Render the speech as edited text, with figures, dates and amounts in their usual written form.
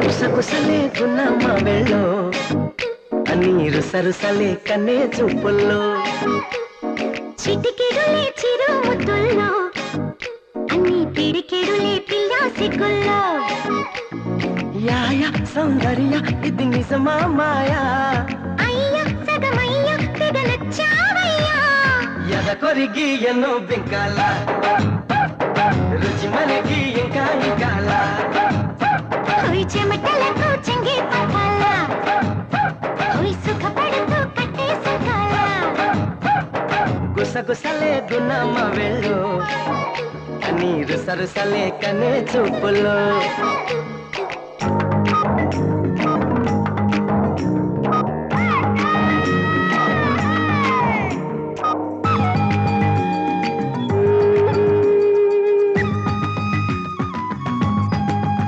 కుసకుసలే గున్నమ్మ వెళ్ళో నీరు సరుసలే కన్నే చూపుల్లో చిటికెడులే చిరు ముద్దుల్లో అన్ని పిడికెడులే పిల్ల సిగ్గుల్లో యాయ సౌందర్య ఇది నిజమా మాయా అయ్య సగమయ్య తెగ నచ్చావయ్యా ఎద కొరిగి ఎన్నో బింకాల రుచి మనకి ఇంకా ఇంకాల హోయ్ చెమటలకు చెంగి పట్టాల హోయ్ సుఖపడుతూ కట్టే సుఖాల గుసగుసలే గున్నమ్మ వెళ్ళు నీరు సరుసలే కనే చూపుల్లో